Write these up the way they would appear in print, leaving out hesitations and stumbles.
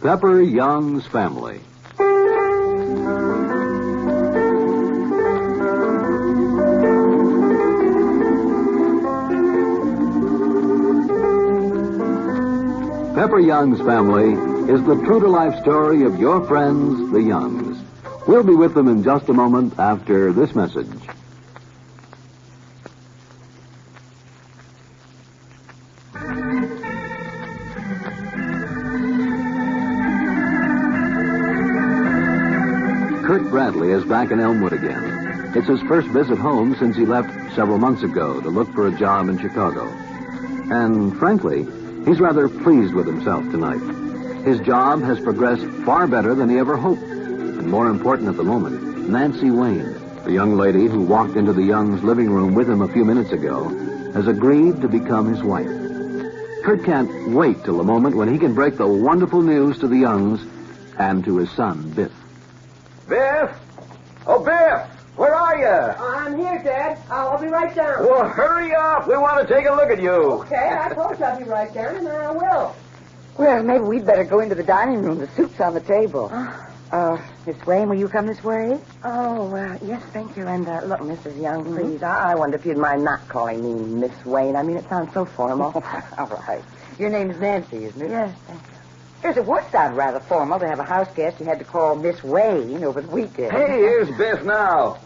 Pepper Young's Family. Pepper Young's Family is the true-to-life story of your friends, the Youngs. We'll be with them in just a moment after this message. Kurt Bradley is back in Elmwood again. It's his first visit home since he left several months ago to look for a job in Chicago. And frankly, he's rather pleased with himself tonight. His job has progressed far better than he ever hoped. And more important at the moment, Nancy Wayne, the young lady who walked into the Youngs' living room with him a few minutes ago, has agreed to become his wife. Kurt can't wait till the moment when he can break the wonderful news to the Youngs and to his son, Biff. Biff! Oh, Biff! Where are you? I'm here, Dad. I'll be right down. Well, hurry up. We want to take a look at you. Okay, I told you I'll be right down, and I will. Well, maybe we'd better go into the dining room. The soup's on the table. Miss Wayne, will you come this way? Yes, thank you. And, look, Mrs. Young, please, I wonder if you'd mind not calling me Miss Wayne. I mean, it sounds so formal. All right. Your name's Nancy, isn't it? Yes, thank you. Yes, it would sound rather formal to have a house guest you had to call Miss Wayne over the weekend. Hey, here's Biff now.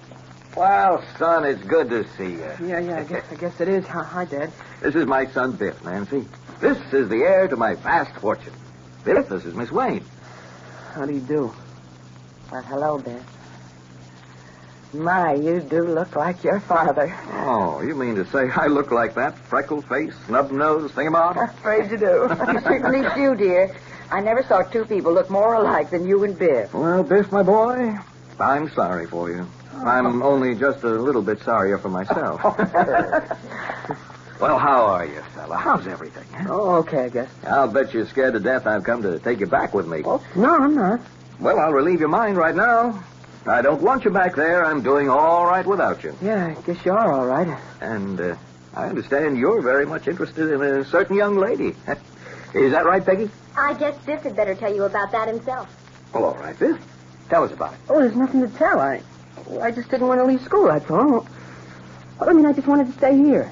Well, son, it's good to see you. Yeah, I guess it is. Hi, Dad. This is my son, Biff, Nancy. This is the heir to my vast fortune. Biff, this is Miss Wayne. How do you do? Well, hello, Biff. My, you do look like your father. Oh, you mean to say I look like that? Freckle face, snub nose, thingamabob? Afraid you do. You certainly do, dear. I never saw two people look more alike than you and Biff. Well, Biff, my boy, I'm sorry for you. I'm only just a little bit sorrier for myself. Well, how are you, fella? How's everything? Huh? Oh, okay, I guess. I'll bet you're scared to death I've come to take you back with me. Oh, no, I'm not. Well, I'll relieve your mind right now. I don't want you back there. I'm doing all right without you. Yeah, I guess you are all right. And I understand you're very much interested in a certain young lady. Is that right, Peggy? I guess Biff had better tell you about that himself. Well, all right, Biff. Tell us about it. Oh, there's nothing to tell. I just didn't want to leave school, that's all. Well, I mean, I just wanted to stay here.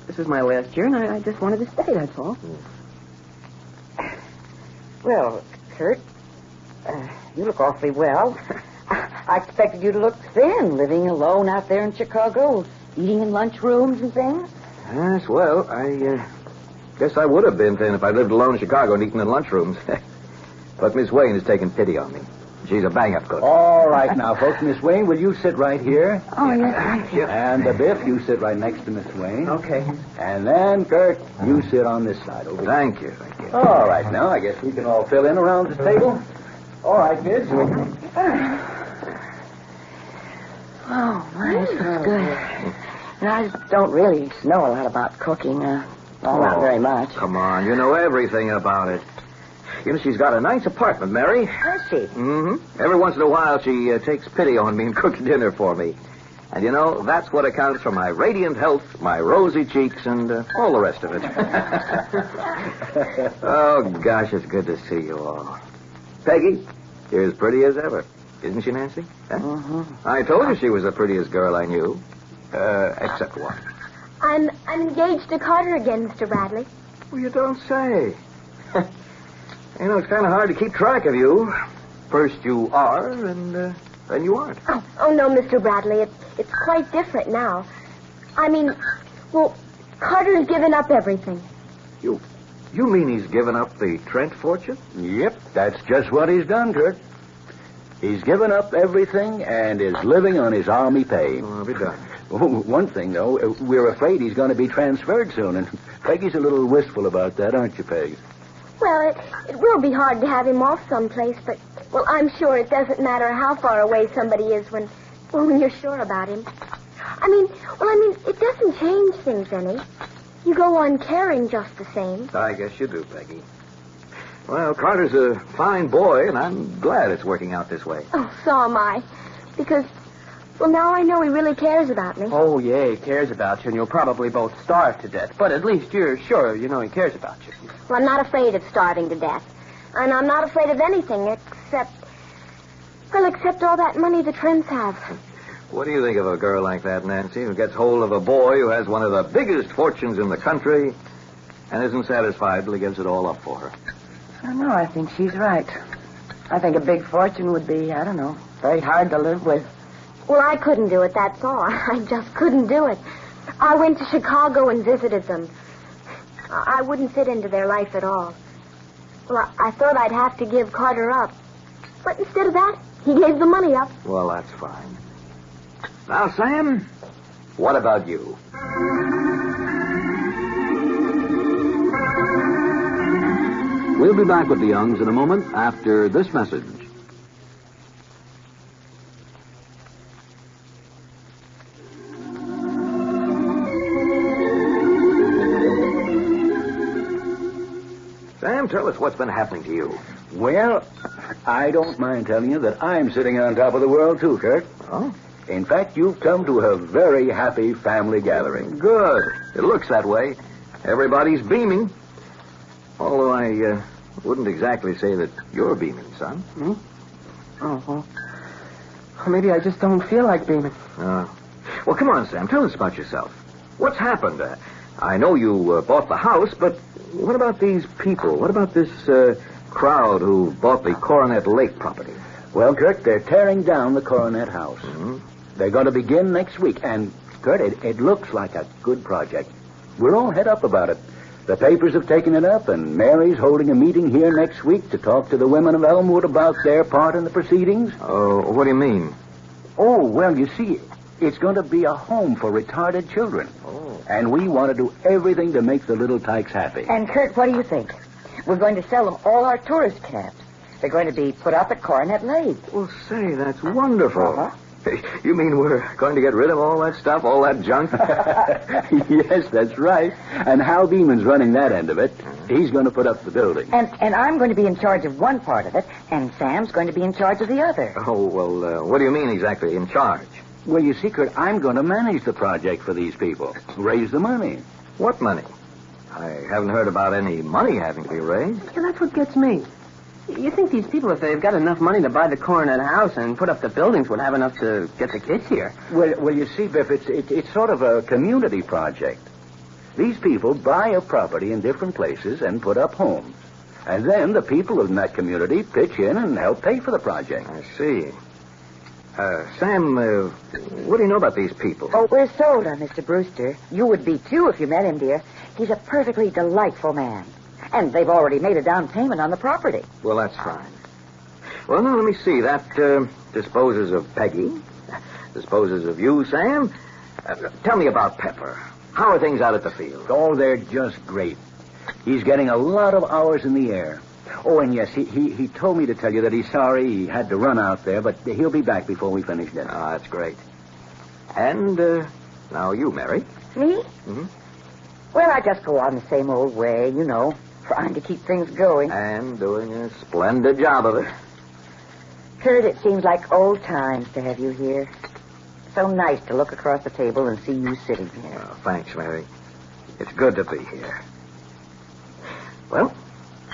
This is my last year, and I just wanted to stay, that's all. Well, Kurt, you look awfully well. I expected you to look thin, living alone out there in Chicago, eating in lunchrooms and things. Yes, well, I guess I would have been thin if I lived alone in Chicago and eaten in lunchrooms. But Miss Wayne has taken pity on me. She's a bang-up cook. All right now, folks. Miss Wayne, will you sit right here? Oh, yes, thank you. And Biff, you sit right next to Miss Wayne. Okay. And then, Kurt, you sit on this side over here. Thank you. All right, now, I guess we can all fill in around the table. All right, Miss. Oh, my, this looks good. And I don't really know a lot about cooking. Not very much. Come on, you know everything about it. You know, she's got a nice apartment, Mary. Has she? Mm-hmm. Every once in a while, she takes pity on me and cooks dinner for me. And, you know, that's what accounts for my radiant health, my rosy cheeks, and all the rest of it. Oh, gosh, it's good to see you all. Peggy, you're as pretty as ever. Isn't she, Nancy? Huh? Mm-hmm. I told you she was the prettiest girl I knew. Except one. I'm engaged to Carter again, Mr. Bradley. Well, you don't say. You know, it's kind of hard to keep track of you. First you are, and then you aren't. Oh, no, Mr. Bradley. It's quite different now. I mean, well, Carter's given up everything. You mean he's given up the Trent fortune? Yep, that's just what he's done, Kurt. He's given up everything and is living on his army pay. Oh, I'll be done. One thing, though, we're afraid he's going to be transferred soon, and Peggy's a little wistful about that, aren't you, Peg? Well, it will be hard to have him off someplace, but, well, I'm sure it doesn't matter how far away somebody is when you're sure about him. I mean, it doesn't change things any. You go on caring just the same. I guess you do, Peggy. Well, Carter's a fine boy, and I'm glad it's working out this way. Oh, so am I. Because, well, now I know he really cares about me. Oh, yeah, he cares about you, and you'll probably both starve to death. But at least you're sure you know he cares about you. Well, I'm not afraid of starving to death. And I'm not afraid of anything except all that money the Trents have. What do you think of a girl like that, Nancy, who gets hold of a boy who has one of the biggest fortunes in the country and isn't satisfied till he gives it all up for her? I don't know. I think she's right. I think a big fortune would be, I don't know, very hard to live with. Well, I couldn't do it, that's all. I just couldn't do it. I went to Chicago and visited them. I wouldn't fit into their life at all. Well, I thought I'd have to give Carter up. But instead of that, he gave the money up. Well, that's fine. Now, Sam, what about you? We'll be back with the Youngs in a moment after this message. Sam, tell us what's been happening to you. Well, I don't mind telling you that I'm sitting on top of the world, too, Kurt. Oh? In fact, you've come to a very happy family gathering. Good. It looks that way. Everybody's beaming. Although I wouldn't exactly say that you're beaming, son. Me? Oh, well, maybe I just don't feel like beaming. Well, come on, Sam. Tell us about yourself. What's happened? I know you bought the house, but what about these people? What about this crowd who bought the Coronet Lake property? Well, Kurt, they're tearing down the Coronet house. Mm-hmm. They're going to begin next week, and, Kurt, it looks like a good project. We're all head up about it. The papers have taken it up, and Mary's holding a meeting here next week to talk to the women of Elmwood about their part in the proceedings. Oh, what do you mean? Oh, well, you see, it's going to be a home for retarded children. Oh. And we want to do everything to make the little tykes happy. And, Kurt, what do you think? We're going to sell them all our tourist cabs. They're going to be put up at Coronet Lake. Well, say, that's wonderful. Uh-huh. You mean we're going to get rid of all that stuff, all that junk? Yes, that's right. And Hal Beeman's running that end of it. He's going to put up the building. And I'm going to be in charge of one part of it, and Sam's going to be in charge of the other. Oh, well, what do you mean exactly, in charge? Well, you see, Kurt, I'm going to manage the project for these people. Raise the money. What money? I haven't heard about any money having to be raised. Yeah, that's what gets me. You think these people, if they've got enough money to buy the Coronet house and put up the buildings, would have enough to get the kids here? Well, you see, Biff, it's sort of a community project. These people buy a property in different places and put up homes. And then the people in that community pitch in and help pay for the project. I see. Sam, what do you know about these people? Oh, we're sold on Mr. Brewster. You would be, too, if you met him, dear. He's a perfectly delightful man. And they've already made a down payment on the property. Well, that's fine. Well, now, let me see. That disposes of Peggy. Disposes of you, Sam. Tell me about Pepper. How are things out at the field? Oh, they're just great. He's getting a lot of hours in the air. Oh, and yes, he told me to tell you that he's sorry he had to run out there, but he'll be back before we finish dinner. Ah, that's great. And, now you, Mary. Me? Mm-hmm. Well, I just go on the same old way, you know, trying to keep things going. And doing a splendid job of it. Kurt, it seems like old times to have you here. So nice to look across the table and see you sitting here. Oh, thanks, Mary. It's good to be here. Well,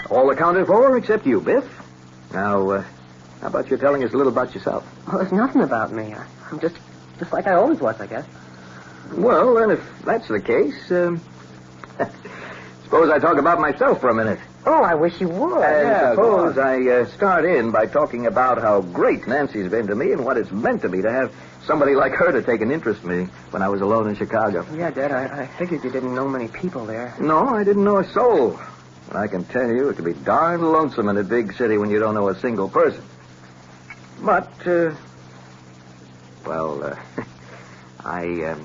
all accounted for except you, Biff. Now, how about you telling us a little about yourself? Well, there's nothing about me. I'm just like I always was, I guess. Well, then, if that's the case, suppose I talk about myself for a minute. Oh, I wish you would. Suppose I start in by talking about how great Nancy's been to me and what it's meant to me to have somebody like her to take an interest in me when I was alone in Chicago. Yeah, Dad, I figured you didn't know many people there. No, I didn't know a soul. And I can tell you, it can be darn lonesome in a big city when you don't know a single person. But, I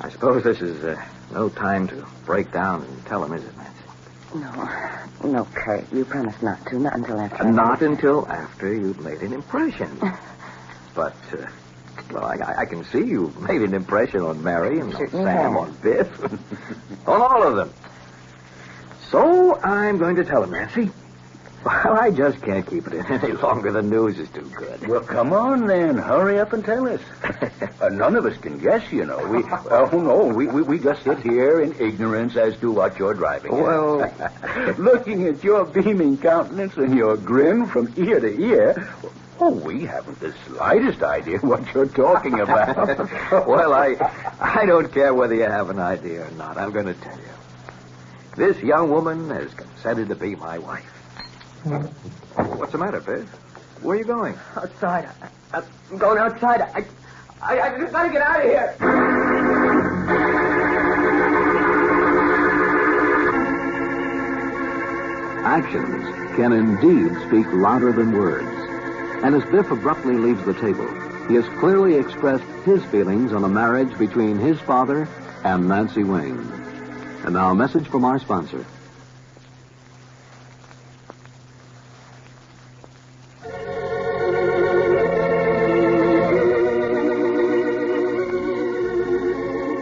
suppose this is no time to break down and tell him, is it, Nancy? No, Kurt, you promised not to, not until after. Not until after you've made an impression. But, I can see you've made an impression on Mary and on Sam, on Biff, on all of them. So I'm going to tell him, Nancy. Well, I just can't keep it in any longer. The news is too good. Well, come on, then. Hurry up and tell us. None of us can guess, you know. We just sit here in ignorance as to what you're driving at. Well... Looking at your beaming countenance and your grin from ear to ear... Oh, we haven't the slightest idea what you're talking about. Well, I don't care whether you have an idea or not. I'm going to tell you. This young woman has consented to be my wife. What's the matter, Biff? Where are you going? Outside. I'm going outside. I just got to get out of here. Actions can indeed speak louder than words. And as Biff abruptly leaves the table, he has clearly expressed his feelings on a marriage between his father and Nancy Wayne. And now a message from our sponsor.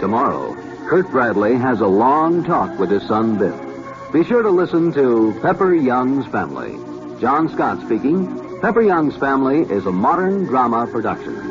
Tomorrow, Kurt Bradley has a long talk with his son Biff. Be sure to listen to Pepper Young's Family. John Scott speaking. Pepper Young's Family is a modern drama production.